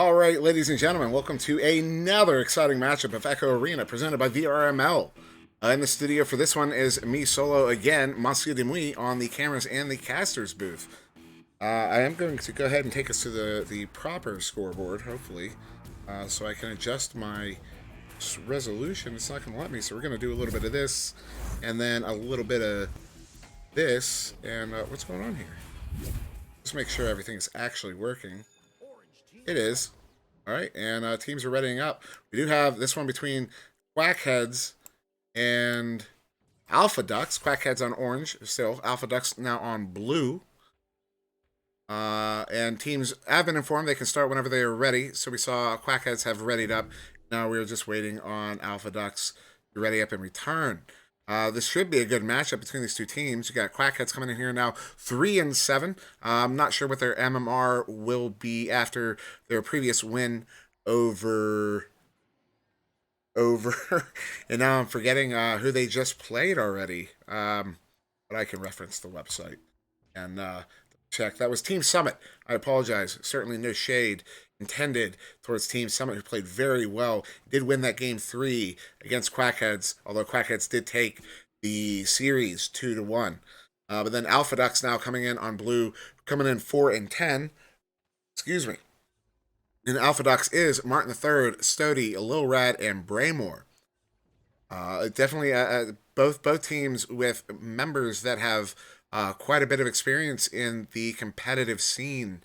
All right, ladies and gentlemen, welcome to another exciting matchup of Echo Arena presented by VRML. In the studio for this one is me solo again, SirDimwi, on the cameras and the casters booth. I am going to go ahead and take us to the proper scoreboard, hopefully, so I can adjust my resolution. It's not going to let me, so we're going to do a little bit of this, and then a little bit of this, and what's going on here? Just make sure everything's actually working. It is. All right, and teams are readying up. We do have this one between Quackheads and Alpha Ducks. Quackheads on orange still. Alpha Ducks now on blue. And teams have been informed they can start whenever they are ready. So we saw Quackheads have readied up. Now we're just waiting on Alpha Ducks to ready up and return. This should be a good matchup between these two teams. You got Quackheads coming in here now 3-7. I'm not sure what their MMR will be after their previous win over and now I'm forgetting who they just played already. But I can reference the website and check. That was Team Summit. I apologize. Certainly no shade intended towards Team Summit, who played very well. Did win that game 3 against Quackheads, although Quackheads did take the series 2-1. But then Alpha Ducks now coming in on blue, coming in 4-10. Excuse me. And Alpha Ducks is Martin III, Stody, Lil Red, and Braymore. Definitely both teams with members that have quite a bit of experience in the competitive scene.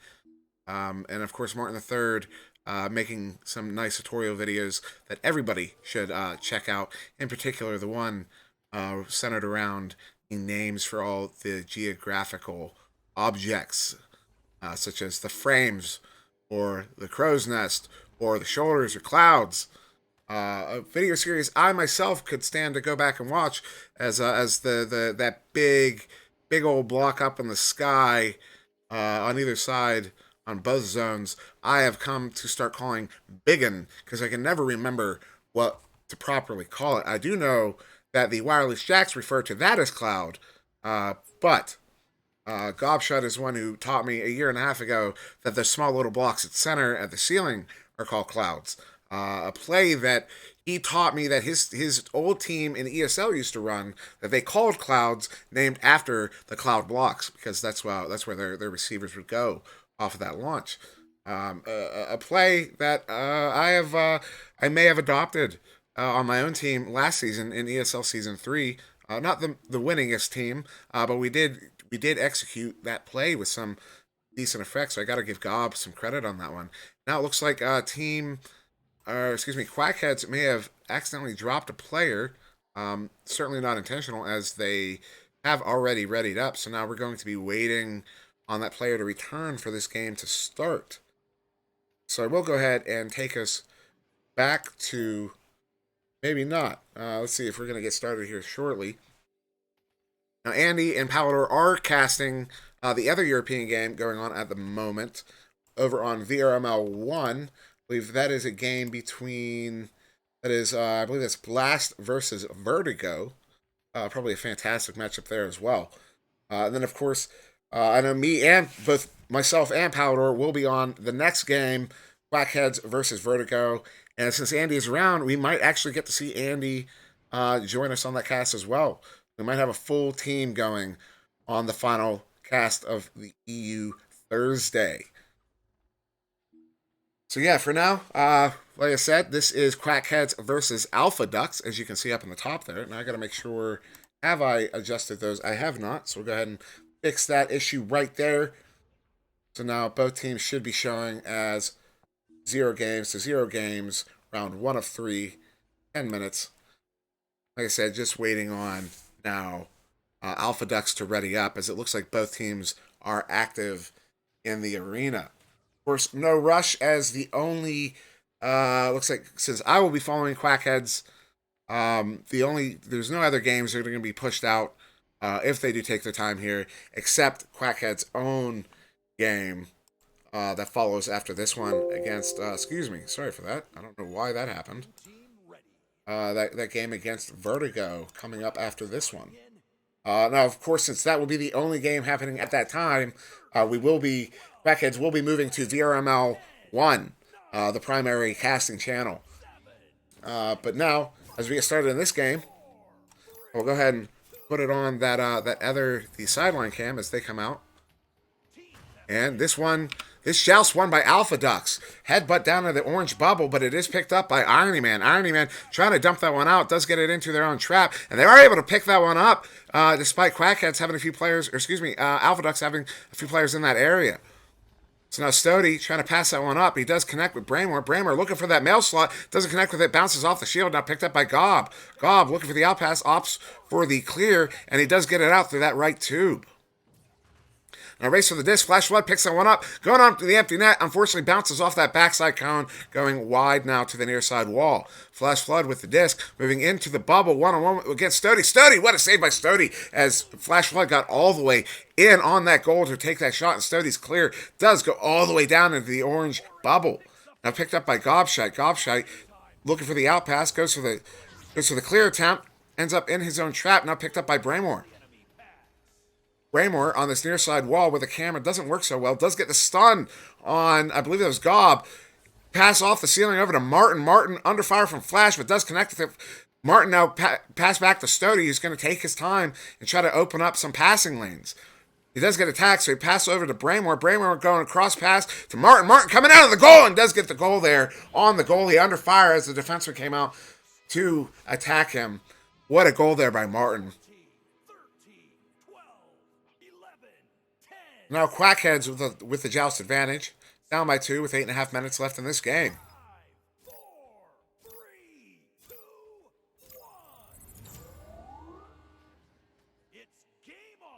And of course, Martin III making some nice tutorial videos that everybody should check out. In particular, the one centered around the names for all the geographical objects, such as the frames, or the crow's nest, or the shoulders, or clouds. A video series I myself could stand to go back and watch as that big old block up in the sky on either side on both zones. I have come to start calling Biggin because I can never remember what to properly call it. I do know that the wireless jacks refer to that as cloud, but Gobshot is one who taught me a year and a half ago that the small little blocks at center at the ceiling are called clouds. A play that he taught me that his old team in ESL used to run, that they called clouds, named after the cloud blocks, because that's where their receivers would go off of that launch. A play that I may have adopted on my own team last season in ESL season 3. Not the winningest team, but we did execute that play with some decent effects. So I got to give Gob some credit on that one. Now it looks like Quackheads may have accidentally dropped a player. Certainly not intentional, as they have already readied up. So now we're going to be waiting on that player to return for this game to start. So I will go ahead and take us back to, maybe not. Let's see if we're going to get started here shortly. Now, Andy and Palador are casting the other European game going on at the moment over on VRML 1. I believe that is a game between, I believe that's Blast versus Vertigo. Probably a fantastic matchup there as well. And then, of course, I know both myself and Palador will be on the next game, Quackheads versus Vertigo. And since Andy is around, we might actually get to see Andy join us on that cast as well. We might have a full team going on the final cast of the EU Thursday. So yeah, for now, like I said, this is Quackheads versus Alpha Ducks, as you can see up in the top there. Now I got to make sure, have I adjusted those? I have not, so we'll go ahead and fix that issue right there. So now both teams should be showing as 0 games to 0 games, round 1 of 3, 10 minutes. Like I said, just waiting on now Alpha Ducks to ready up, as it looks like both teams are active in the arena. Of course, no rush, as the only looks like, since I will be following Quackheads, there's no other games that are going to be pushed out if they do take their time here, except Quackhead's own game that follows after this one against excuse me, sorry for that, I don't know why that happened. That game against Vertigo coming up after this one. Now, of course, since that will be the only game happening at that time, Quackheads will be moving to VRML 1 the primary casting channel. But now, as we get started in this game, we'll go ahead and put it on the sideline cam as they come out. And this joust won by Alpha Ducks. Headbutt down to the orange bubble, but it is picked up by Irony Man. Irony Man trying to dump that one out, does get it into their own trap, and they are able to pick that one up, despite Quackheads having a few players, Alpha Ducks having a few players in that area. So now Stody trying to pass that one up. He does connect with Braymore. Braymore looking for that mail slot. Doesn't connect with it. Bounces off the shield. Now picked up by Gob. Gob looking for the outpass. Opts for the clear. And he does get it out through that right tube. Now race for the disc. Flash Flood picks that one up. Going on to the empty net. Unfortunately bounces off that backside cone. Going wide now to the near side wall. Flash Flood with the disc. Moving into the bubble. One-on-one against Stody. Stody! What a save by Stody. As Flash Flood got all the way in on that goal to take that shot. And Stody's clear. Does go all the way down into the orange bubble. Now picked up by Gobshite. Gobshite looking for the outpass. Goes for the clear attempt. Ends up in his own trap. Now picked up by Braymore. Braymore on this near side wall with the camera doesn't work so well. Does get the stun on, I believe that was Gob. Pass off the ceiling over to Martin. Martin under fire from Flash, but does connect with it. Martin now pass back to Stody, who's going to take his time and try to open up some passing lanes. He does get attacked, so he passes over to Braymore. Braymore going across pass to Martin. Martin coming out of the goal and does get the goal there on the goalie under fire as the defenseman came out to attack him. What a goal there by Martin. Now Quackheads with the joust advantage. Down by 2 with 8.5 minutes left in this game.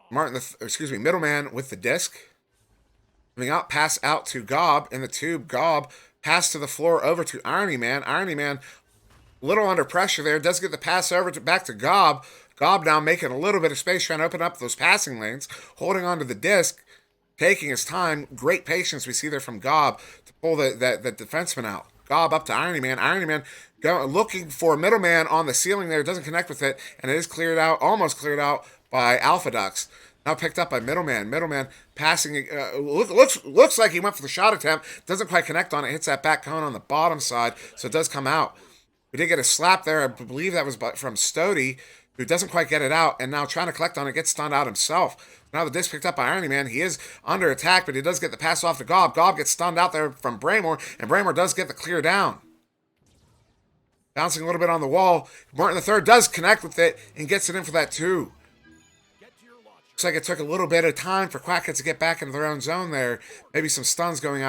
Middleman with the disc. Coming out, pass out to Gob in the tube. Gob, pass to the floor over to Irony Man. Irony Man, little under pressure there. Does get the pass over back to Gob. Gob now making a little bit of space, trying to open up those passing lanes. Holding onto the disc. Taking his time. Great patience we see there from Gob to pull the defenseman out. Gob up to Irony Man. Irony Man looking for a Middleman on the ceiling there. Doesn't connect with it. And it is cleared out, almost cleared out by Alpha Ducks. Now picked up by Middleman. Middleman passing. Looks like he went for the shot attempt. Doesn't quite connect on it. Hits that back cone on the bottom side. So it does come out. We did get a slap there. I believe that was from Stody, who doesn't quite get it out. And now trying to collect on it. Gets stunned out himself. Now the disc picked up by Irony Man. He is under attack, but he does get the pass off to Gob. Gob gets stunned out there from Braymore, and Braymore does get the clear down. Bouncing a little bit on the wall. Martin III does connect with it and gets it in for that 2. Looks like it took a little bit of time for Quackheads to get back into their own zone there. Maybe some stuns going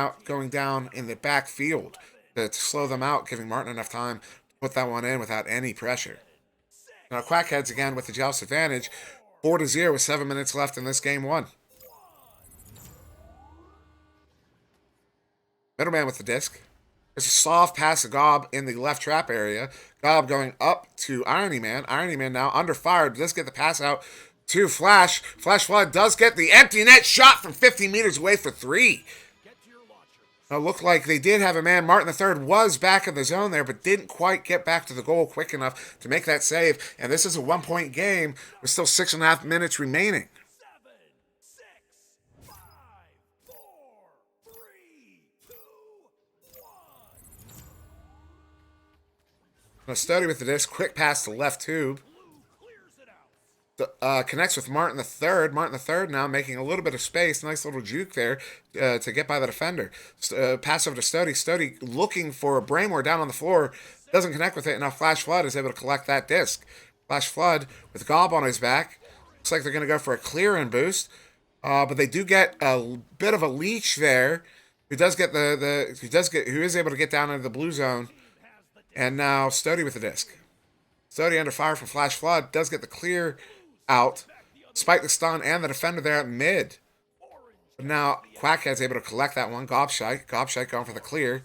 down in the backfield to slow them out, giving Martin enough time to put that one in without any pressure. Now Quackheads again with the joust advantage. 4-0 with 7 minutes left in this game 1. Middleman with the disc. There's a soft pass to Gob in the left trap area. Gob going up to Irony Man. Irony Man now under fire. Does get the pass out to Flash. Flash Flood does get the empty net shot from 50 meters away for 3. Now, it looked like they did have a man. Martin III was back in the zone there, but didn't quite get back to the goal quick enough to make that save. And this is a 1-point game with still 6.5 minutes remaining. 7, 6, 5, 4, 3, 2, 1. Now, Stody with the disc. Quick pass to left tube. Connects with Martin III. Martin III now making a little bit of space. Nice little juke there to get by the defender. Pass over to Stody. Stody looking for Braymore down on the floor. Doesn't connect with it. And now Flash Flood is able to collect that disc. Flash Flood with Gob on his back. Looks like they're going to go for a clear and boost. But they do get a bit of a leech there. Who is able to get down into the blue zone. And now Stody with the disc. Stody under fire from Flash Flood. Does get the clear out, despite the stun and the defender there at mid. But now Quackhead's able to collect that one. Gobshite going for the clear.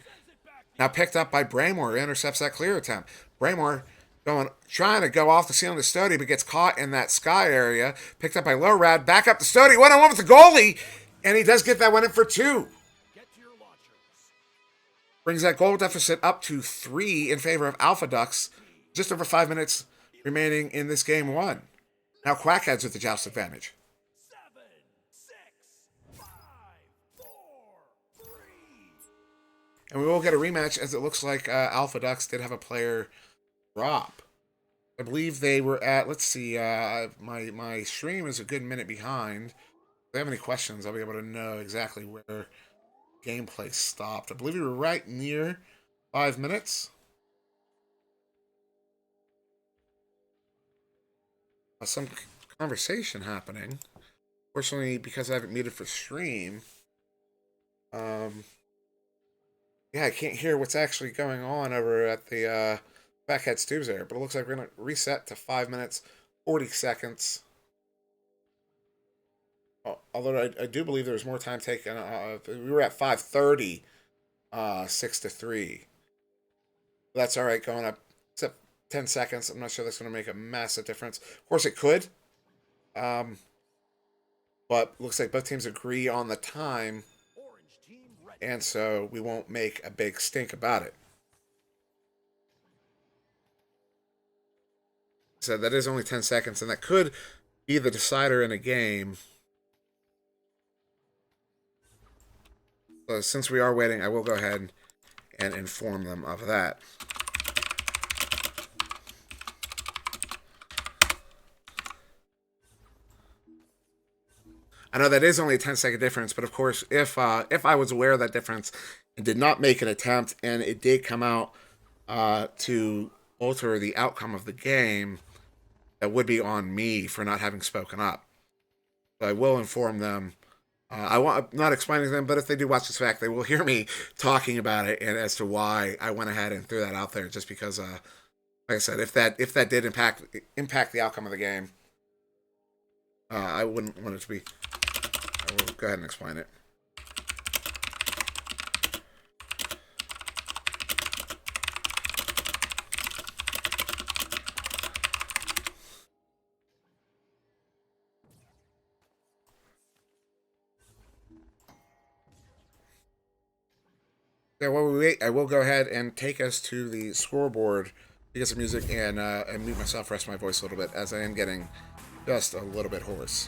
Now picked up by Braymore, intercepts that clear attempt. Braymore trying to go off the ceiling to Stody, but gets caught in that sky area. Picked up by Lowrad, back up to Stody, 1-on-1 with the goalie, and he does get that one in for 2. Brings that goal deficit up to 3 in favor of Alpha Ducks. Just over 5 minutes remaining in this game 1. Now Quackheads with the joust advantage. 7, 6, 5, 4, 3, And we will get a rematch, as it looks like Alpha Ducks did have a player drop. I believe they were at, let's see, my stream is a good minute behind. If they have any questions, I'll be able to know exactly where gameplay stopped. I believe we were right near 5 minutes. Some conversation happening. Fortunately, because I haven't muted for stream, um, yeah, I can't hear what's actually going on over at the Quackheads tubes there. But it looks like we're gonna reset to 5 minutes, 40 seconds. Although I do believe there was more time taken. We were at 5:30, 6-3. That's all right. Going up except 10 seconds. I'm not sure that's going to make a massive difference. Of course, it could. Um, but looks like both teams agree on the time, Orange team ready. and so we won't make a big stink about it. So that is only 10 seconds, and that could be the decider in a game. So since we are waiting, I will go ahead and inform them of that. I know that is only a 10-second difference, but of course, if I was aware of that difference and did not make an attempt, and it did come out to alter the outcome of the game, that would be on me for not having spoken up. So I will inform them. I'm not explaining to them, but if they do watch this back, they will hear me talking about it and as to why I went ahead and threw that out there. Just because, like I said, if that did impact the outcome of the game, I wouldn't want it to be. I will go ahead and explain it. Yeah, while we wait, I will go ahead and take us to the scoreboard, get some music, and mute myself, rest my voice a little bit, as I am getting just a little bit hoarse.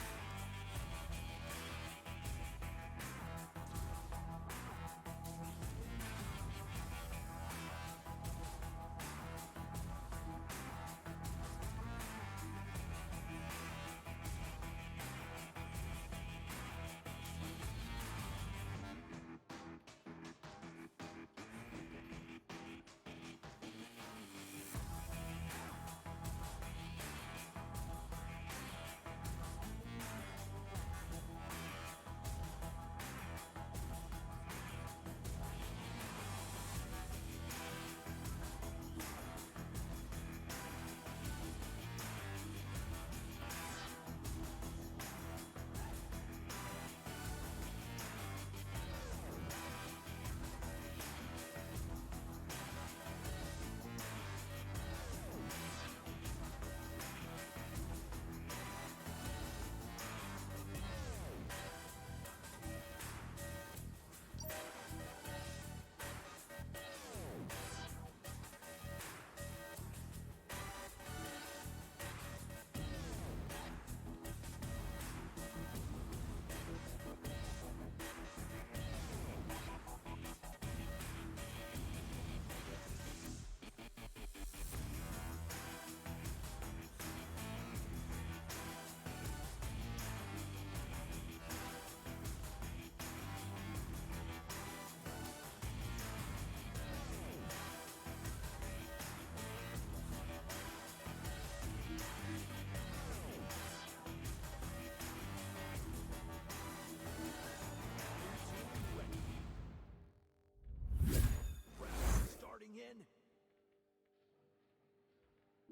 Starting in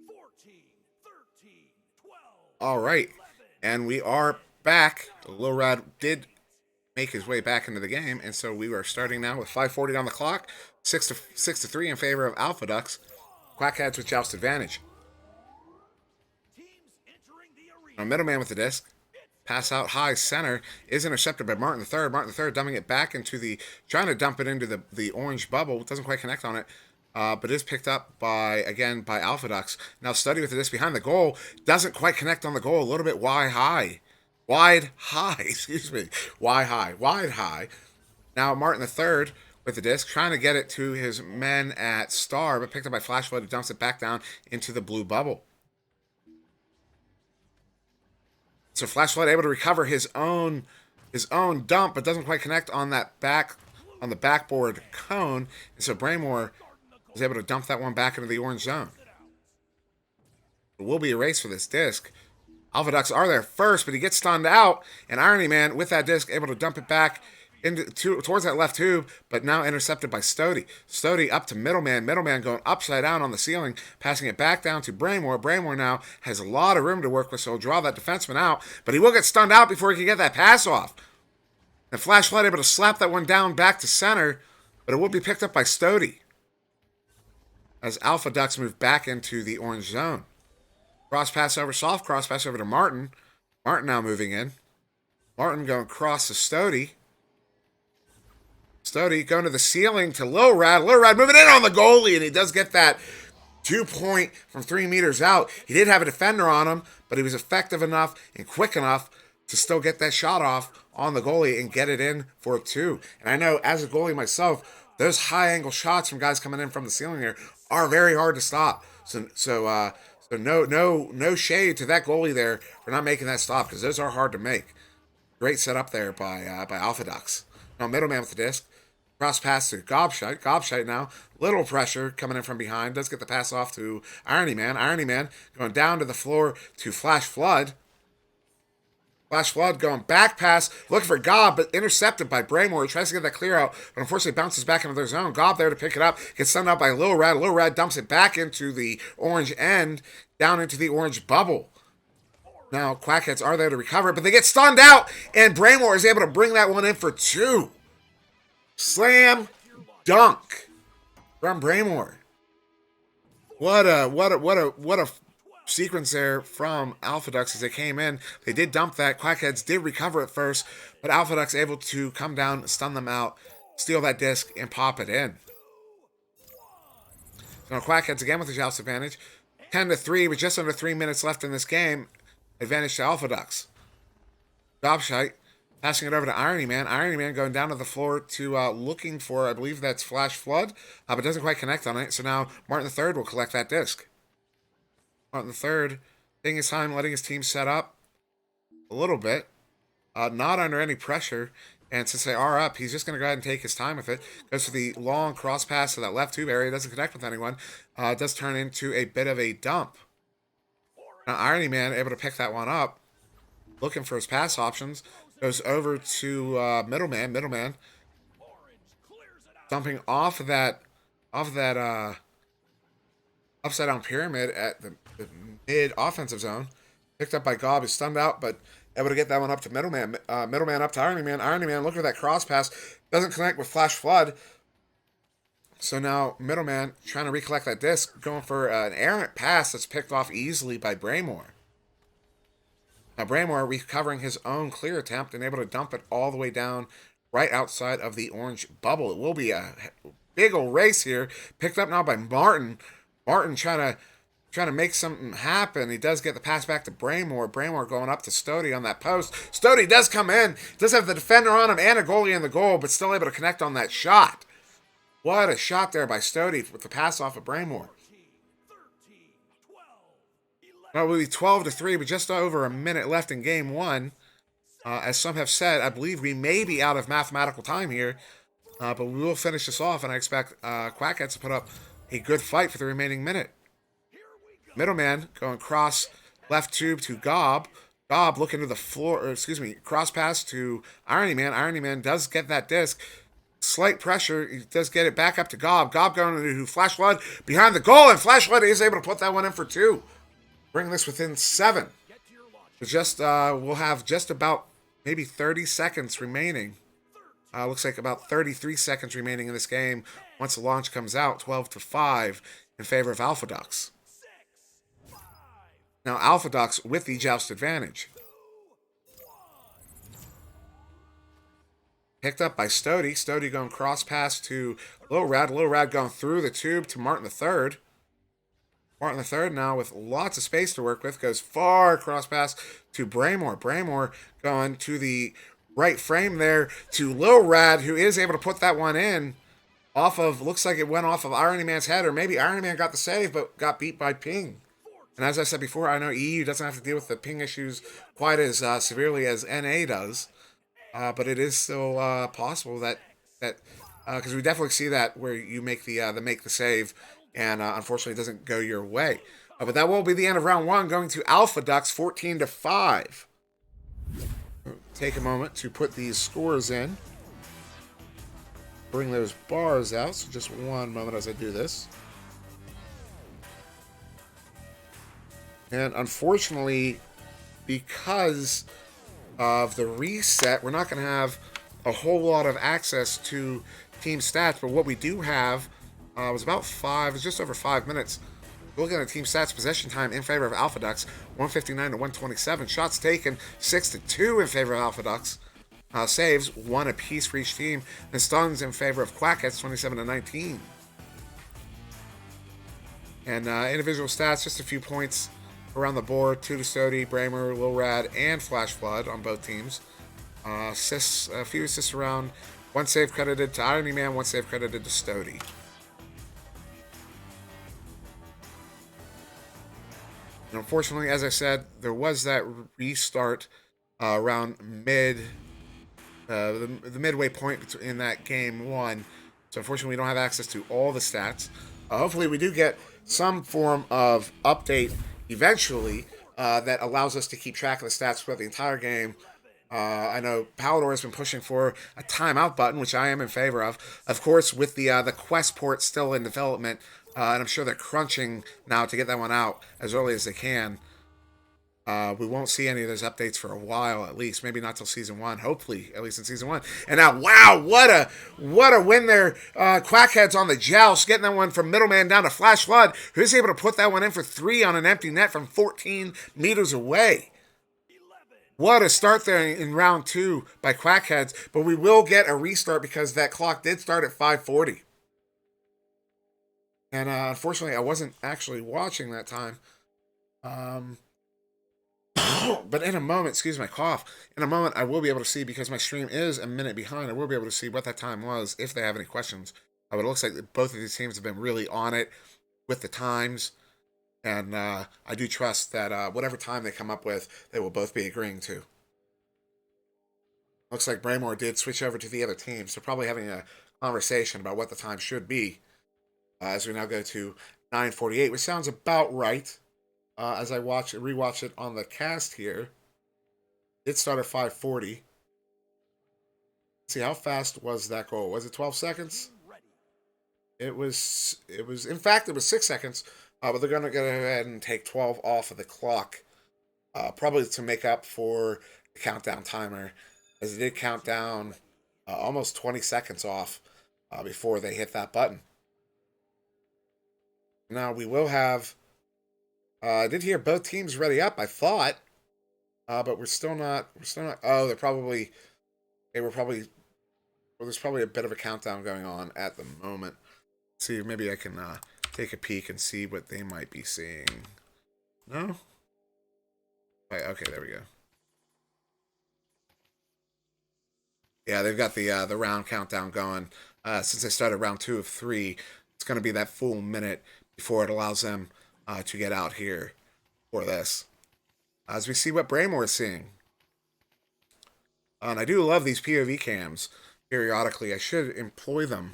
14, 13, 12. All right, and we are back. The Low Rod did make his way back into the game, and so we are starting now with 5:40 on the clock, 6-3 in favor of Alpha Ducks. Quackheads with joust advantage. Teams entering the A arena. middleman with the disc. Pass out high center is intercepted by Martin III. Martin III dumping it back into trying to dump it into the orange bubble. Doesn't quite connect on it, but is picked up by Alpha Ducks. Now Study with the disc behind the goal. Doesn't quite connect on the goal. A little bit wide high. Wide high, excuse me. Wide high. Now Martin III with the disc, trying to get it to his men at Star, but picked up by Flash Flood, who dumps it back down into the blue bubble. So Flash Flood able to recover his own dump, but doesn't quite connect on the backboard cone, and so Braymore is able to dump that one back into the orange zone. It will be a race for this disc. Alpha Ducks are there first, but he gets stunned out, and Irony Man with that disc able to dump it back towards that left tube, but now intercepted by Stody. Stody up to Middleman. Middleman going upside down on the ceiling, passing it back down to Braymore. Braymore now has a lot of room to work with, so he'll draw that defenseman out, but he will get stunned out before he can get that pass off. And Flash Flood able to slap that one down back to center, but it will be picked up by Stody as Alpha Ducks move back into the orange zone. Cross pass over, soft cross pass over to Martin. Martin now moving in. Martin going cross to Stody. Stody going to the ceiling to Lil Rad. Lil Rad moving in on the goalie, and he does get that 2-point from 3 meters out. He did have a defender on him, but he was effective enough and quick enough to still get that shot off on the goalie and get it in for a 2. And I know as a goalie myself, those high angle shots from guys coming in from the ceiling there are very hard to stop. So no shade to that goalie there for not making that stop, because those are hard to make. Great setup there by Alpha Ducks. Now Middleman with the disc. Cross pass to Gobshite. Gobshite now. Little pressure coming in from behind. Does get the pass off to Irony Man. Irony Man going down to the floor to Flash Flood. Flash Flood going back pass, looking for Gob, but intercepted by Braymore. He tries to get that clear out, but unfortunately bounces back into their zone. Gob there to pick it up. Gets sent out by Lil Rad. Lil Rad dumps it back into the orange end, down into the orange bubble. Now Quackheads are there to recover, but they get stunned out, and Braymore is able to bring that one in for 2. Slam dunk from Braymore. What a sequence there from Alpha Ducks as they came in. They did dump that. Quackheads did recover it first, but Alpha Ducks able to come down, stun them out, steal that disc, and pop it in. So Quackheads again with the joust advantage. 10-3 with just under 3 minutes left in this game. Advantage to Alpha Ducks. Gobshite passing it over to Irony Man. Irony Man going down to the floor to looking for, I believe that's Flash Flood, but doesn't quite connect on it. So now Martin III will collect that disc. Martin III taking his time, letting his team set up a little bit, not under any pressure. And since they are up, he's just going to go ahead and take his time with it. Goes for the long cross pass to that left tube area. Doesn't connect with anyone. Does turn into a bit of a dump. Now Irony Man able to pick that one up. Looking for his pass options. Goes over to Middleman. Middleman dumping off of that upside down pyramid at the mid offensive zone. Picked up by Gob, who's stunned out, but able to get that one up to Middleman. Middleman up to Irony Man. Irony Man looking at that cross pass. Doesn't connect with Flash Flood. So now Middleman trying to recollect that disc. Going for an errant pass that's picked off easily by Braymore. Now Braymore recovering his own clear attempt and able to dump it all the way down right outside of the orange bubble. It will be a big old race here. Picked up now by Martin. Martin trying to make something happen. He does get the pass back to Braymore. Braymore going up to Stody on that post. Stody does come in. Does have the defender on him and a goalie in the goal, but still able to connect on that shot. What a shot there by Stody with the pass off of Braymore. Now it will be 12-3 with just over a minute left in game 1. As some have said, I believe we may be out of mathematical time here, but we will finish this off, and I expect Quackheads to put up a good fight for the remaining minute. Middleman going cross left tube to Gob. Gob looking to the floor, cross pass to Irony Man. Irony Man does get that disc. Slight pressure. He does get it back up to Gob. Gob going to Flash Flood behind the goal, and Flash Flood is able to put that one in for 2. Bring this within 7. We'll have just about maybe 30 seconds remaining. Looks like about 33 seconds remaining in this game once the launch comes out. 12-5 in favor of Alpha Ducks. Now Alpha Ducks with the joust advantage. Picked up by Stody. Stody going cross pass to Lil Rad. Lil Rad going through the tube to Martin III. Martin III now with lots of space to work with. Goes far cross pass to Braymore. Braymore going to the right frame there to Lil Rad, who is able to put that one in. off of, looks like it went off of Irony Man's head, or maybe Irony Man got the save but got beat by ping. And as I said before, I know EU doesn't have to deal with the ping issues quite as severely as NA does, but it is still possible that because we definitely see that where you make the save, and unfortunately it doesn't go your way. But that will be the end of round one, going to Alpha Ducks 14-5. Take a moment to put these scores in. Bring those bars out. So just one moment as I do this. And unfortunately, because of the reset, we're not going to have a whole lot of access to team stats. But what we do have was just over 5 minutes. Looking at team stats, possession time in favor of Alpha Ducks, 159 to 127. Shots taken, 6-2 in favor of Alpha Ducks. Saves, 1 apiece for each team. And stuns in favor of Quackheads, 27 to 19. And individual stats, just a few points around the board. 2 to Stody, Bramer, Lil Rad, and Flash Flood on both teams. Assists, a few assists around. 1 save credited to Irony Man, 1 save credited to Stody. And unfortunately, as I said, there was that restart around the midway point in that game one. So unfortunately, we don't have access to all the stats. Hopefully, we do get some form of update eventually that allows us to keep track of the stats throughout the entire game. I know Palador has been pushing for a timeout button, which I am in favor of. Of course, with the Quest port still in development, and I'm sure they're crunching now to get that one out as early as they can. We won't see any of those updates for a while, at least. Maybe not till season 1. Hopefully, at least in season 1. And now, wow, what a win there. Quackheads on the joust, getting that one from Middleman down to Flash Flood, who's able to put that one in for 3 on an empty net from 14 meters away. What a start there in round 2 by Quackheads. But we will get a restart because that clock did start at 5:40. And unfortunately, I wasn't actually watching that time. But in a moment, excuse my cough, in a moment I will be able to see, because my stream is a minute behind, I will be able to see what that time was if they have any questions. But it looks like both of these teams have been really on it with the times. And I do trust that whatever time they come up with, they will both be agreeing to. Looks like Braymore did switch over to the other team, so probably having a conversation about what the time should be. As we now go to 9:48, which sounds about right. As I rewatch it on the cast here, it started 5:40. Let's see, how fast was that goal? Was it 12 seconds? It was. In fact, it was 6 seconds. But they're going to go ahead and take 12 off of the clock, probably to make up for the countdown timer, as it did count down almost 20 seconds off before they hit that button. Now we will have. I did hear both teams ready up, I thought, but we're still not. Oh, they were probably. Well, there's probably a bit of a countdown going on at the moment. Let's see, maybe I can take a peek and see what they might be seeing. No? Right, okay, there we go. Yeah, they've got the round countdown going. Since they started round 2 of 3, it's going to be that full minute before it allows them to get out here for this. As we see what Braymore is seeing. And I do love these POV cams periodically. I should employ them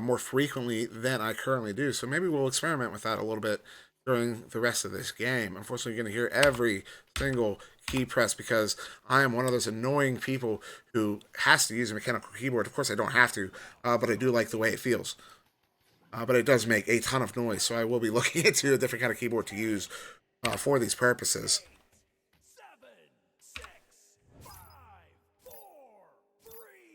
more frequently than I currently do. So maybe we'll experiment with that a little bit during the rest of this game. Unfortunately, you're going to hear every single key press because I am one of those annoying people who has to use a mechanical keyboard. Of course, I don't have to, but I do like the way it feels. But it does make a ton of noise, so I will be looking into a different kind of keyboard to use for these purposes. 7, 6, 5, 4,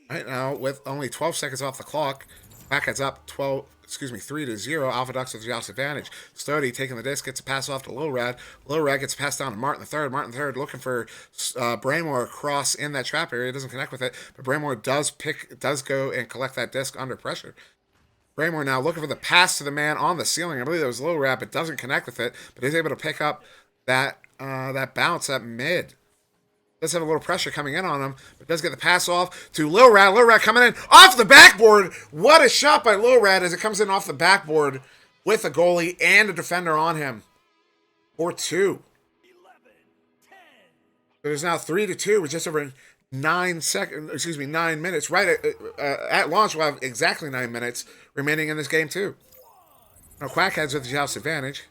3. Right now, with only 12 seconds off the clock, Quackheads up 3-0. Alpha Ducks with the joust advantage. Stody taking the disc, gets a pass off to Lil Rad. Lil Rad gets passed down to Martin III. Martin III looking for Braymore across in that trap area. Doesn't connect with it, but Braymore does go and collect that disc under pressure. Braymore now looking for the pass to the man on the ceiling. I believe that was Lil Rad, but doesn't connect with it. But is able to pick up that bounce at mid. Does have a little pressure coming in on him, but does get the pass off to Lil Rat. Lil Rat coming in off the backboard. What a shot by Lil Rat as it comes in off the backboard with a goalie and a defender on him. 4-2. There's now 3-2 with just over 9 minutes. Right at launch, we'll have exactly 9 minutes remaining in this game too. Now Quackheads with the joust advantage.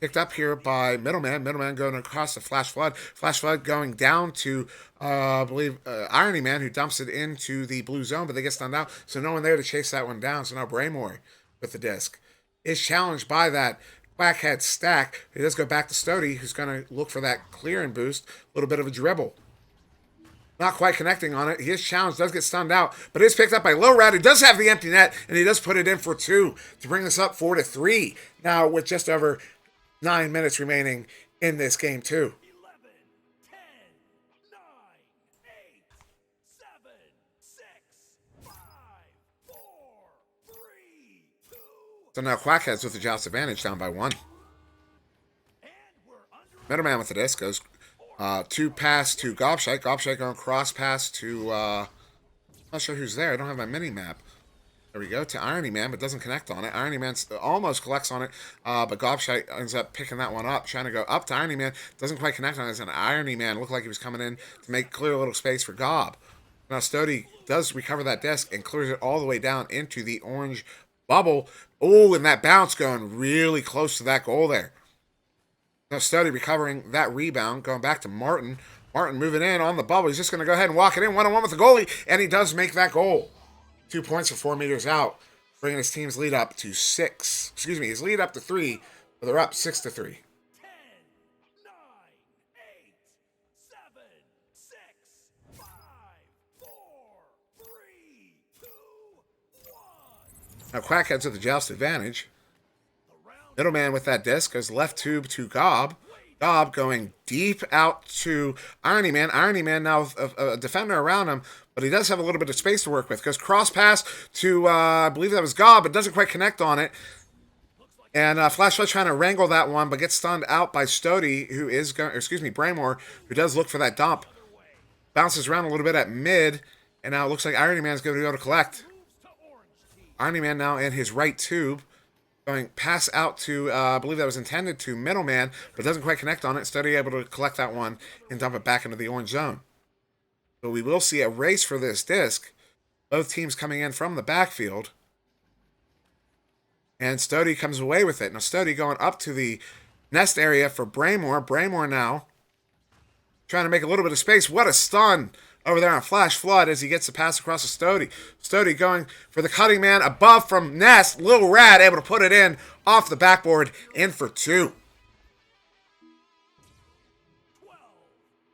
Picked up here by Middleman. Middleman going across the Flash Flood. Flash Flood going down to, I believe, Irony Man, who dumps it into the blue zone, but they get stunned out. So no one there to chase that one down. So now Braymore with the disc is challenged by that Quackhead stack. He does go back to Stody, who's going to look for that clearing boost. A little bit of a dribble. Not quite connecting on it. He is challenged, does get stunned out, but it is picked up by Low Rat, who does have the empty net, and he does put it in for 2 to bring us up 4-3. Now with just over 9 minutes remaining in this game too. 11, 10, 9, 8, 7, 6, 5, 4, 3, 2. So now Quackheads with the joust advantage down by 1. Middleman with the disc goes 2 pass to Gobshite. Gobshite going cross pass to, not sure who's there. I don't have my mini map. There we go, to Irony Man, but doesn't connect on it. Irony Man almost collects on it, but Gobshite ends up picking that one up, trying to go up to Irony Man. Doesn't quite connect on it, and Irony Man looked like he was coming in to make clear a little space for Gob. Now Stody does recover that disc and clears it all the way down into the orange bubble. Oh, and that bounce going really close to that goal there. Now Stody recovering that rebound, going back to Martin. Martin moving in on the bubble. He's just going to go ahead and walk it in one-on-one with the goalie, and he does make that goal. 2 points for 4 meters out, bringing his team's lead up to 6. Excuse me, his lead up to 3, but they're up 6-3. 10, 9, 8, 7, 6, 5, 4, 3, 2, 1. Now Quackheads with the joust advantage. Middleman with that disc goes left tube to Gob. Gob going deep out to Irony Man. Irony Man now a defender around him, but he does have a little bit of space to work with. Goes cross pass to, I believe that was Gob, but doesn't quite connect on it. And Flashlight trying to wrangle that one, but gets stunned out by Stody, who is going, Braymore, who does look for that dump. Bounces around a little bit at mid, and now it looks like Irony Man's going to be able to collect. Irony Man now in his right tube. Going pass out to, I believe that was intended to Middleman, but doesn't quite connect on it. Stody able to collect that one and dump it back into the orange zone. So we will see a race for this disc. Both teams coming in from the backfield. And Stody comes away with it. Now Stody going up to the nest area for Braymore. Braymore now trying to make a little bit of space. What a stun over there on Flash Flood as he gets the pass across to Stody. Stody going for the cutting man above from Nest. Lil Rat able to put it in off the backboard, in for 2. 12,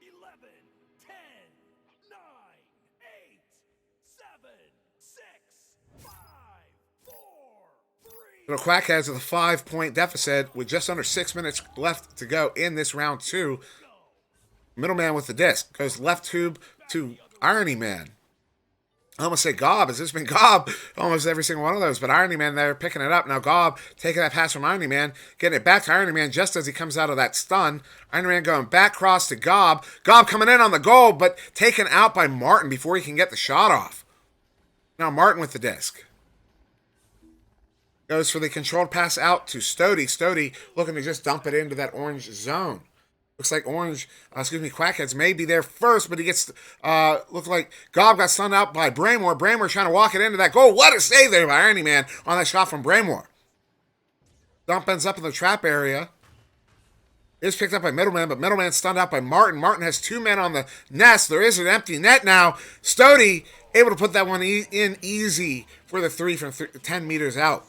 11, 10, 9, 8, 7, 6, 5, 4, 3. The Quackheads with a 5-point deficit with just under 6 minutes left to go in this round 2. Middleman with the disc goes left tube to Irony Man. I almost say Gob. Has this been Gob? Almost every single one of those. But Irony Man there picking it up. Now Gob taking that pass from Irony Man, getting it back to Irony Man just as he comes out of that stun. Irony Man going back cross to Gob. Gob coming in on the goal, but taken out by Martin before he can get the shot off. Now Martin with the disc. Goes for the controlled pass out to Stody. Stody looking to just dump it into that orange zone. Looks like Quackheads may be there first, but he gets, looks like Gob got stunned out by Braymore. Braymore trying to walk it into that goal. What a save there by Irony Man on that shot from Braymore. Dump ends up in the trap area. It is picked up by Middleman, but Middleman stunned out by Martin. Martin has 2 men on the nest. There is an empty net now. Stody able to put that one in easy for the 3 from 10 meters out.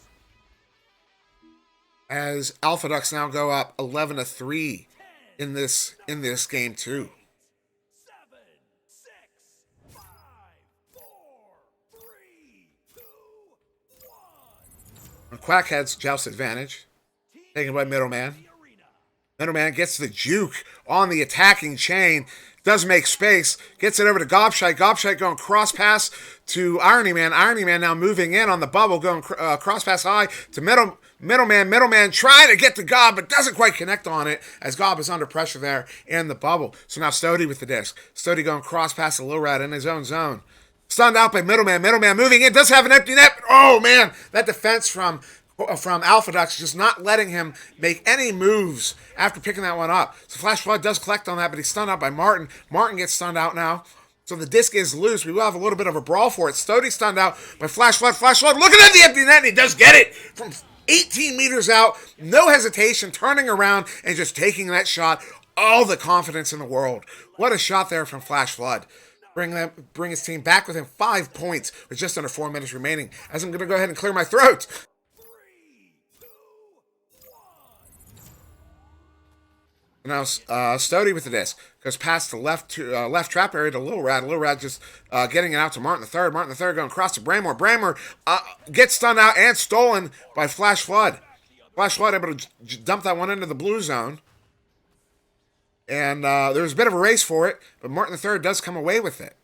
As Alpha Ducks now go up 11-3. In this game too. 7, 6, 5, 4, 3, 2, 1. Quackheads joust advantage. Taken by Middleman. Middleman gets the juke on the attacking chain. does make space, gets it over to Gobshite. Gobshite going cross pass to Irony Man. Irony Man now moving in on the bubble, going cross pass high to Middleman trying to get the Gob, but doesn't quite connect on it as Gob is under pressure there in the bubble. So now Stody with the disc. Stody going cross pass to Lil Rat in his own zone. Stunned out by Middleman. Middleman moving in, does have an empty net. Oh man, that defense from Alpha Ducks just not letting him make any moves after picking that one up. So Flash Flood does collect on that, but he's stunned out by Martin. Martin gets stunned out now. So the disc is loose. We will have a little bit of a brawl for it. Stody stunned out by Flash Flood. Flash Flood looking at the empty net, and he does get it from 18 meters out. No hesitation, turning around and just taking that shot. All the confidence in the world. What a shot there from Flash Flood. Bring his team back within 5 points with just under 4 minutes remaining. As I'm going to go ahead and clear my throat. Now Stody with the disc goes past the left trap area to Lil Rad. Lil Rad just getting it out to Martin III. Martin III going across to Bramor. Bramor gets stunned out and stolen by Flash Flood. Flash Flood able to dump that one into the blue zone. And there was a bit of a race for it, but Martin III does come away with it.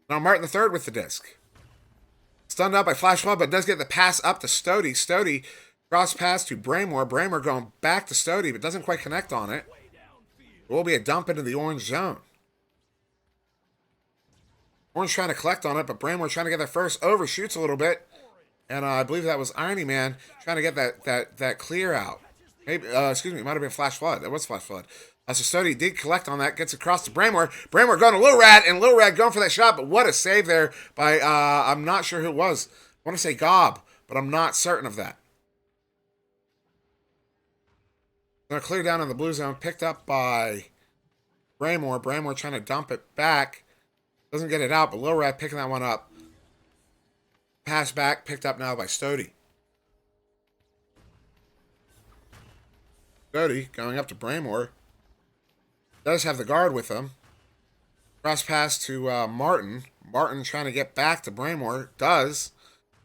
Now Martin III with the disc. Stunned out by Flash Flood, but does get the pass up to Stody. Stody cross pass to Bramor. Bramor going back to Stody, but doesn't quite connect on it. It will be a dump into the orange zone. Orange trying to collect on it, but Bramor trying to get there first. Overshoots a little bit. And I believe that was Irony Man trying to get that clear out. Maybe, excuse me, it might have been Flash Flood. That was Flash Flood. So Stody did collect on that, gets across to Bramor. Bramor going to Lil Rad, and Lil Rad going for that shot, but what a save there by, I'm not sure who it was. I want to say Gob, but I'm not certain of that. Going to clear down in the blue zone, picked up by Bramor. Bramor trying to dump it back. Doesn't get it out, but Lil Rad picking that one up. Pass back, picked up now by Stody. Stody going up to Bramor. Does have the guard with him. Cross pass to Martin. Martin trying to get back to Bramor. Does.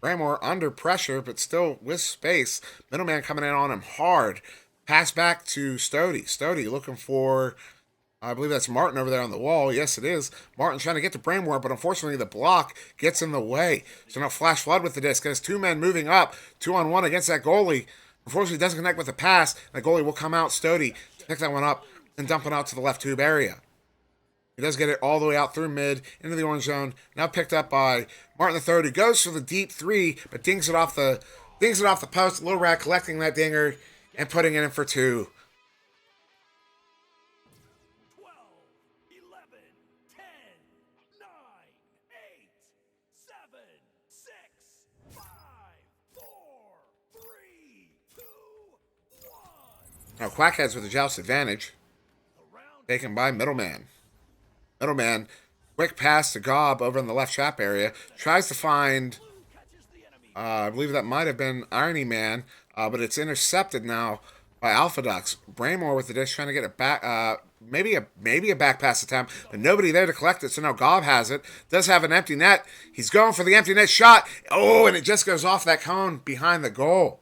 Bramor under pressure, but still with space. Middleman coming in on him hard. Pass back to Stody. Stody looking for, I believe that's Martin over there on the wall. Yes, it is. Martin trying to get to Bramor, but unfortunately the block gets in the way. So now Flash Flood with the disc. Has two men moving up. 2-on-1 against that goalie. Unfortunately, doesn't connect with the pass. The goalie will come out. Stody pick that one up and dump it out to the left tube area. He does get it all the way out through mid into the orange zone. Now picked up by Martin III, who goes for the deep three, but dings it off the post. Lil Rat collecting that dinger and putting it in for 2. 12, 11, 10, 9, 8, 7, 6, 5, 4, 3, 2, 1. Now Quackheads with a joust advantage. Taken by Middleman. Middleman, quick pass to Gob over in the left trap area. Tries to find, I believe that might have been Irony Man, but it's intercepted now by Alpha Ducks. Bramor with the dish trying to get it back, maybe a back pass attempt, but nobody there to collect it, so now Gob has it. Does have an empty net. He's going for the empty net shot. Oh, and it just goes off that cone behind the goal.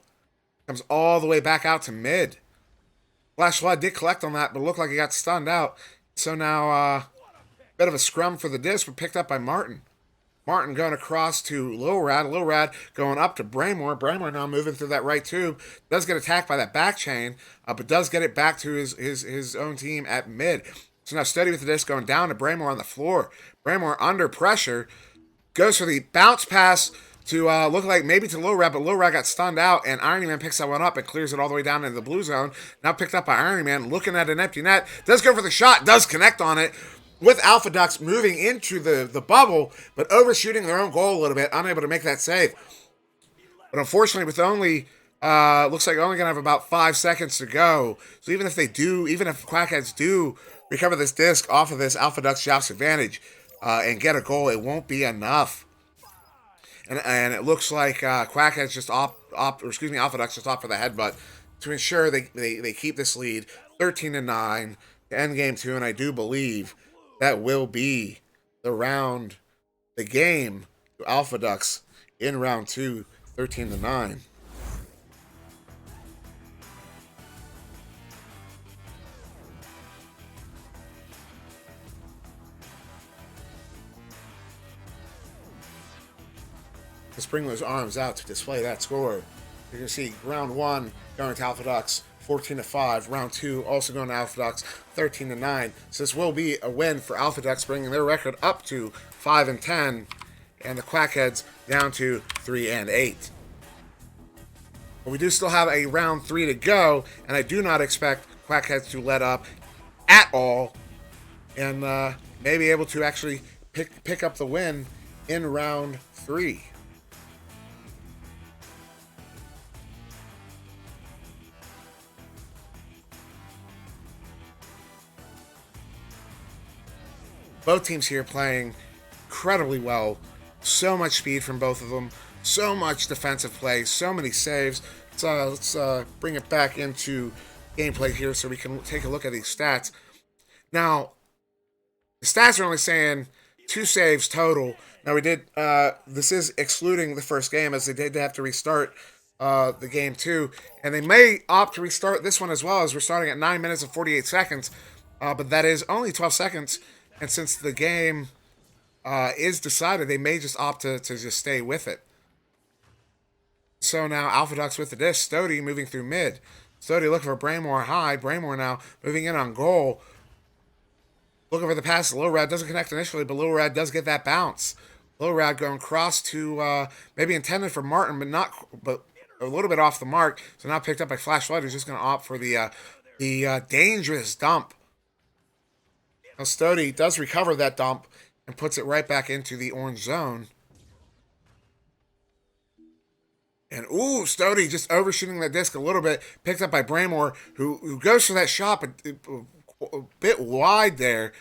Comes all the way back out to mid. Flash Flood did collect on that, but looked like he got stunned out. So now, bit of a scrum for the disc, but picked up by Martin. Martin going across to Lil Rad. Lil Rad going up to Bramor. Bramor now moving through that right tube. Does get attacked by that back chain, but does get it back to his own team at mid. So now Stody with the disc going down to Bramor on the floor. Bramor under pressure. Goes for the bounce pass to look like maybe to Lil Rat, but Lil Rat got stunned out, and Irony Man picks that one up and clears it all the way down into the blue zone. Now picked up by Irony Man, looking at an empty net. Does go for the shot, does connect on it, with Alpha Ducks moving into the bubble, but overshooting their own goal a little bit, unable to make that save. But unfortunately, with only, looks like only going to have about 5 seconds to go, so even if Quackheads do recover this disc off of this Alpha Ducks joust advantage and get a goal, it won't be enough. And it looks like Quackheads just Alpha Ducks just opt for the headbutt to ensure they keep this lead 13-9 to end game 2, and I do believe that will be the game to Alpha Ducks in round 2, 13-9. Let's bring those arms out to display that score. You can see round 1 going to Alpha Ducks, 14-5. Round 2 also going to Alpha Ducks, 13-9. So this will be a win for Alpha Ducks, bringing their record up to 5-10, and the Quackheads down to 3-8. But we do still have a round 3 to go, and I do not expect Quackheads to let up at all, and may be able to actually pick up the win in round 3. Both teams here playing incredibly well. So much speed from both of them. So much defensive play. So many saves. Let's bring it back into gameplay here so we can take a look at these stats. Now, the stats are only saying 2 saves total. Now we did, this is excluding the first game, as they did have to restart the game too. And they may opt to restart this one as well, as we're starting at 9 minutes and 48 seconds. But that is only 12 seconds. And since the game is decided, they may just opt to just stay with it. So now Alpha Ducks with the disc. Stody moving through mid. Stody looking for Braymore high. Braymore now moving in on goal. Looking for the pass. Lil Rad doesn't connect initially, but Lil Rad does get that bounce. Lil Rad going cross to maybe intended for Martin, but a little bit off the mark. So now picked up by Flash Flood, who's just going to opt for the dangerous dump. Now Stody does recover that dump and puts it right back into the orange zone. And ooh, Stody just overshooting that disc a little bit, picked up by Braymore, who goes for that shot, but a bit wide there.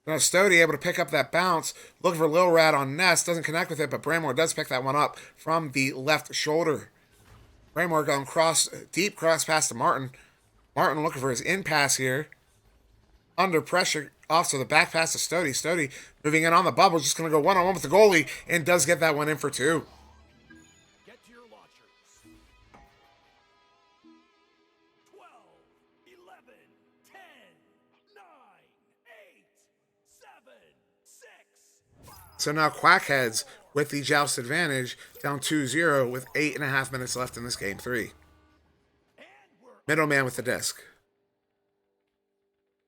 Now Stody able to pick up that bounce, looking for Lil Rad on Nest, doesn't connect with it, but Braymore does pick that one up from the left shoulder. Braymore going deep cross pass to Martin. Martin looking for his in pass here. Under pressure, off to the back pass to Stody. Stody moving in on the bubble, just going to go one-on-one with the goalie, and does get that one in for 2. Get to your launchers. 12, 11, 10, 9, 8, 7, 6, 5. So now Quackheads with the joust advantage, down 2-0 with 8.5 minutes left in this game 3. Middleman with the disc.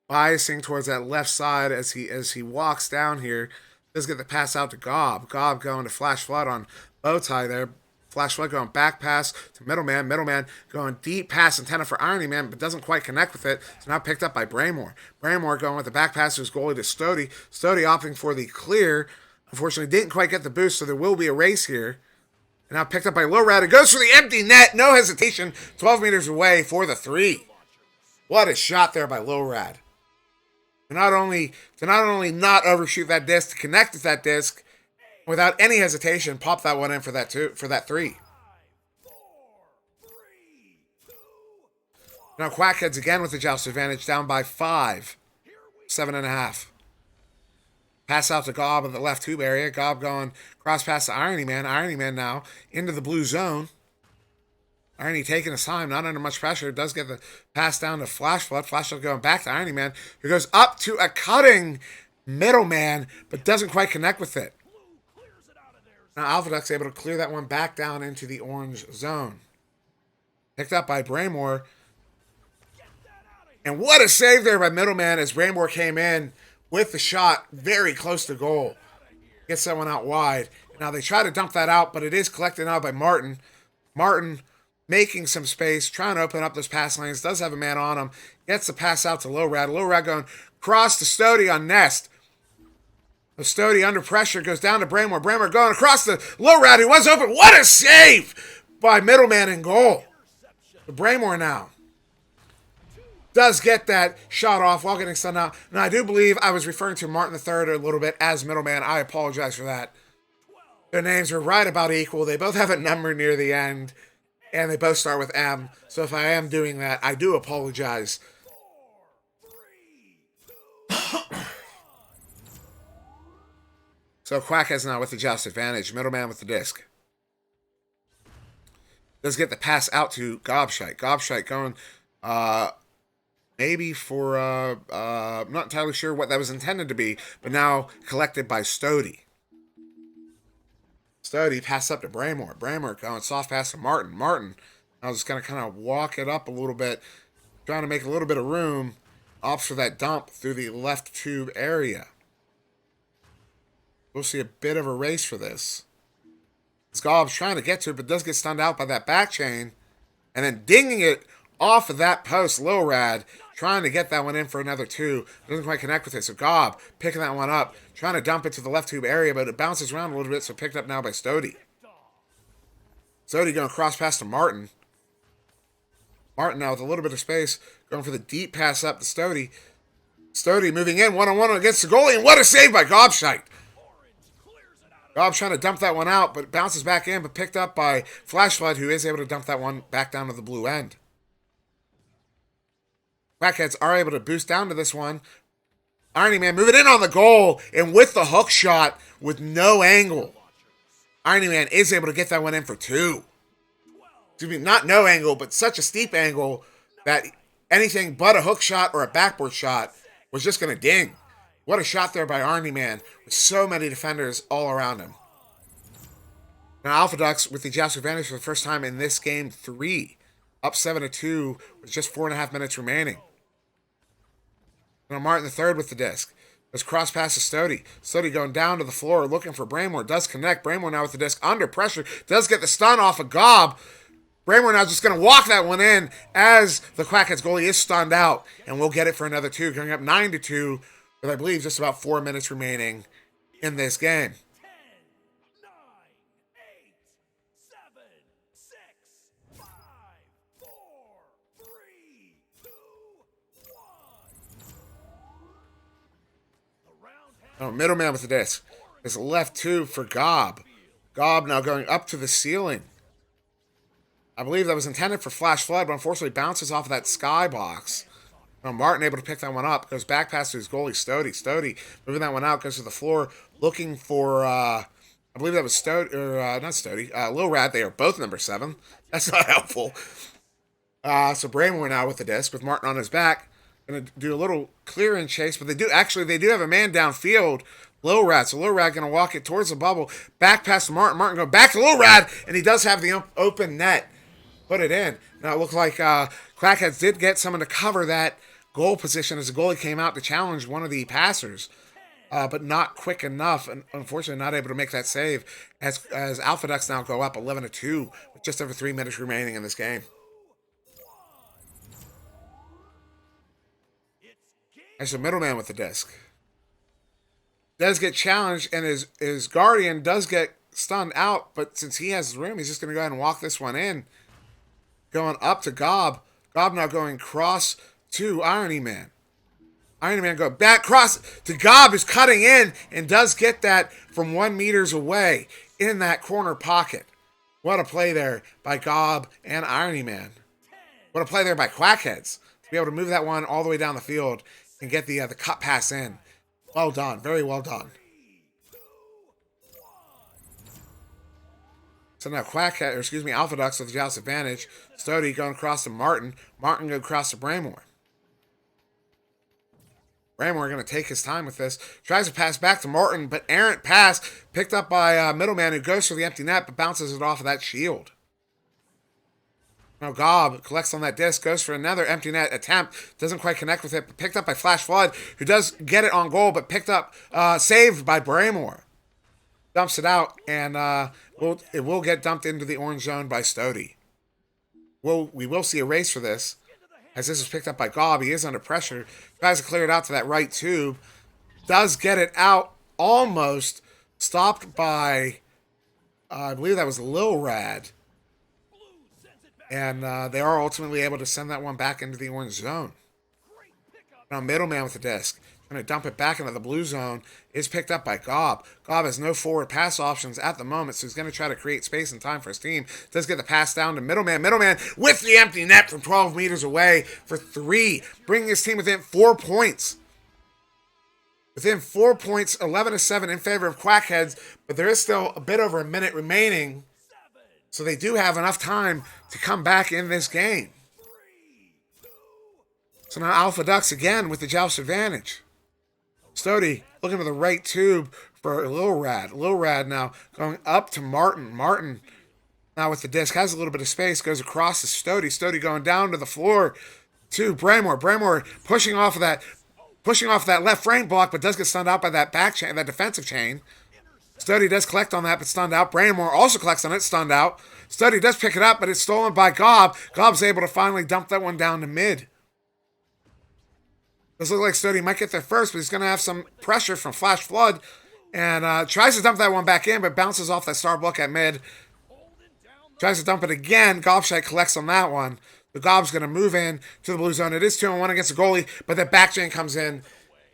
Biasing towards that left side as he walks down here. Does get the pass out to Gob. Gob going to Flash Flood on Bowtie there. Flash Flood going back pass to Middleman. Middleman going deep pass intended for Irony Man, but doesn't quite connect with it. So now picked up by Braymore. Braymore going with the back pass to his goalie to Stody. Stody opting for the clear. Unfortunately, didn't quite get the boost, so there will be a race here. And now picked up by Lil Rad. It goes for the empty net. No hesitation. 12 meters away for the 3. What a shot there by Lil Rad. To not only not overshoot that disc, to connect with that disc without any hesitation, pop that one in for that 3. Now Quackheads again with the joust advantage, down by 5, 7.5. Pass out to Gob in the left tube area. Gob going cross pass to Irony Man. Irony Man now into the blue zone. Irony taking his time, not under much pressure. Does get the pass down to Flash Flood. Flash Flood going back to Irony Man, who goes up to a cutting Middleman, but doesn't quite connect with it. Now Alpha Duck's able to clear that one back down into the orange zone. Picked up by Braymore. And what a save there by Middleman as Braymore came in with the shot very close to goal. Gets that one out wide. Now they try to dump that out, but it is collected out by Martin. Martin making some space, trying to open up those pass lanes. Does have a man on him. Gets the pass out to Lil Rad. Lil Rad going cross to Stody on Nest. Stody under pressure goes down to Braymore. Braymore going across to Lil Rad, who was open. What a save by Middleman in goal. The Braymore now does get that shot off while getting stunned out. And I do believe I was referring to Martin III a little bit as Middleman. I apologize for that. Their names are right about equal. They both have a number near the end. And they both start with M. So if I am doing that, I do apologize. So Quackheads now with the joust advantage. Middleman with the disc. Does get the pass out to Gobshite. Gobshite going maybe for, I'm not entirely sure what that was intended to be, but now collected by Stody. Stody pass up to Braymore. Braymore going soft pass to Martin. Martin now just going to kind of walk it up a little bit, trying to make a little bit of room, opts for that dump through the left tube area. We'll see a bit of a race for this. Scobb's trying to get to it, but does get stunned out by that back chain. And then dinging it off of that post, Lil Rad, trying to get that one in for another 2. Doesn't quite connect with it, so Gob picking that one up, trying to dump it to the left tube area, but it bounces around a little bit, so picked up now by Stody. Stody going cross pass to Martin. Martin now with a little bit of space, going for the deep pass up to Stody. Stody moving in one-on-one against the goalie, and what a save by Gobshite. Gob trying to dump that one out, but it bounces back in, but picked up by Flash Flood, who is able to dump that one back down to the blue end. Quackheads are able to boost down to this one. Irony Man moving in on the goal, and with the hook shot with no angle, Irony Man is able to get that one in for 2. Excuse me, not no angle, but such a steep angle that anything but a hook shot or a backboard shot was just going to ding. What a shot there by Irony Man, with so many defenders all around him. Now Alpha Ducks with the joust advantage for the first time in this game 3. Up 7-2 with just 4.5 minutes remaining. Now Martin the third with the disc. There's cross pass to Stody. Stody going down to the floor looking for Braymore. Does connect. Braymore now with the disc under pressure. Does get the stun off of Gob. Braymore now just going to walk that one in as the Quackheads goalie is stunned out. And we'll get it for another 2. Going up 9-2 with I believe just about 4 minutes remaining in this game. 10, 9, 8, 7, 6, 5, 4, 3, 2, 1. Oh, middleman with the disc. It's left 2 for Gob. Gob now going up to the ceiling. I believe that was intended for Flash Flood, but unfortunately bounces off of that skybox. Now Martin able to pick that one up. Goes back past to his goalie, Stody. Stody moving that one out, goes to the floor, looking for, I believe that was Stody, or not Stody, Lil Rat. They are both number 7. That's not helpful. So Braymore now with the disc, with Martin on his back. Going to do a little clearing chase, but they do have a man downfield, Lil Rat. So Lil Rat going to walk it towards the bubble, back past Martin. Martin going back to Lil Rat, and he does have the open net. Put it in. Now it looks like Quackheads did get someone to cover that goal position as the goalie came out to challenge one of the passers, but not quick enough, and unfortunately not able to make that save as Alpha Ducks now go up 11-2 with just over 3 minutes remaining in this game. There's the middleman with the disc. Does get challenged, and his guardian does get stunned out, but since he has room, he's just going to go ahead and walk this one in. Going up to Gob. Gob now going cross to Irony Man. Irony Man go back cross to Gob, who's cutting in and does get that from 1 meters away in that corner pocket. What a play there by Gob and Irony Man. What a play there by Quackheads to be able to move that one all the way down the field and get the cut pass in. Well done. Very well done. So now Alpha Ducks with the joust advantage. Stody going across to Martin. Martin going across to Braymore. Braymore going to take his time with this. Tries to pass back to Martin, but errant pass picked up by Middleman, who goes for the empty net, but bounces it off of that shield. Now Gob collects on that disc, goes for another empty net attempt. Doesn't quite connect with it, but picked up by Flash Flood, who does get it on goal, but picked up, saved by Braymore. Dumps it out, and it will get dumped into the orange zone by Stody. We will see a race for this, as this is picked up by Gob. He is under pressure. Tries to clear it out to that right tube. Does get it out, almost stopped by, I believe that was Lil Rad. And they are ultimately able to send that one back into the orange zone. Now middleman with the disc. Going to dump it back into the blue zone. Is picked up by Gob. Gob has no forward pass options at the moment, so he's going to try to create space and time for his team. Does get the pass down to middleman. Middleman with the empty net from 12 meters away for 3. Bringing his team within 4 points. Within 4 points, 11-7 in favor of Quackheads, but there is still a bit over a minute remaining. So they do have enough time to come back in this game. So now Alpha Ducks again with the joust advantage. Stody looking to the right tube for Lil Rad now going up to Martin. Martin now with the disc has a little bit of space, goes across to Stody. Stody going down to the floor to Braymore. Braymore pushing off of that left frame block, but does get stunned out by that back chain, that defensive chain. Stody does collect on that, but stunned out. Braymore also collects on it, stunned out. Stody does pick it up, but it's stolen by Gob. Gob's able to finally dump that one down to mid. Does look like Stody might get there first, but he's going to have some pressure from Flash Flood. And tries to dump that one back in, but bounces off that star block at mid. Tries to dump it again. Gobshite collects on that one. The Gob's going to move in to the blue zone. It is 2-1 against the goalie, but the back chain comes in.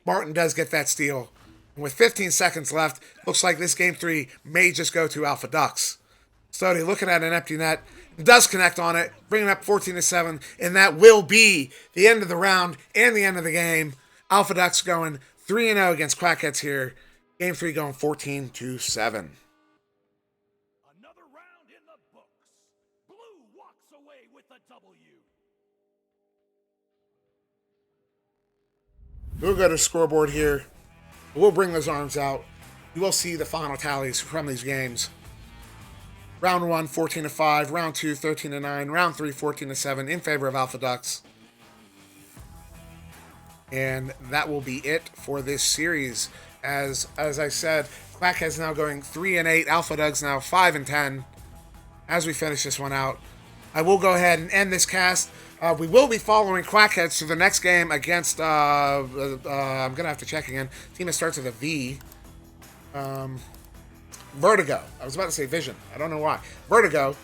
Martin does get that steal. And with 15 seconds left, looks like this game 3 may just go to Alpha Ducks. Stody looking at an empty net, does connect on it, bringing up 14-7, and that will be the end of the round and the end of the game. Alpha Ducks going 3-0 against Quackheads here. Game 3 going 14-7. Another round in the books. Blue walks away with the W. We'll go to scoreboard here. We'll bring those arms out. You will see the final tallies from these games. Round 1, 14-5. Round 2, 13-9. Round 3, 14-7 in favor of Alpha Ducks. And that will be it for this series. As I said, Quackheads now going 3-8. Alpha Ducks now 5-10. As we finish this one out, I will go ahead and end this cast. We will be following Quackheads to the next game against, I'm going to have to check again. Team that starts with a V. Vertigo. I was about to say Vision. I don't know why. Vertigo.